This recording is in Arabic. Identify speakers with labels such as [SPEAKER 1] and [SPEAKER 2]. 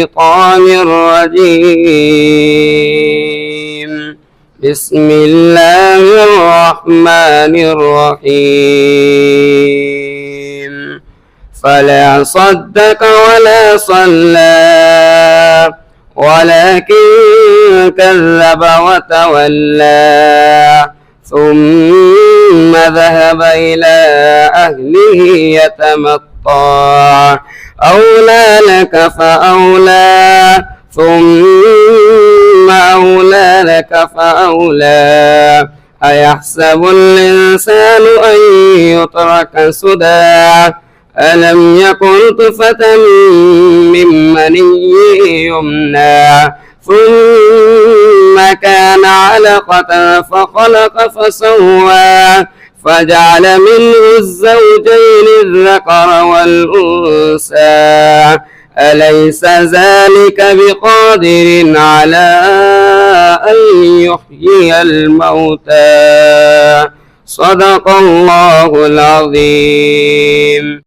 [SPEAKER 1] الشيطان الرجيم. بسم الله الرحمن الرحيم. فلا صدق ولا صلى ولكن كذب وتولى ثم ذهب إلى أهله يتمطى أولى لك فأولى ثم أولى لك فأولى أيحسب الإنسان أن يترك سدى ألم يكن طفة من مني يمنى ثم كان علقة فخلق فسوى فجعل منه الزوجين الذكر والأنثى أليس ذلك بقادر على أن يحيي الموتى صدق الله العظيم.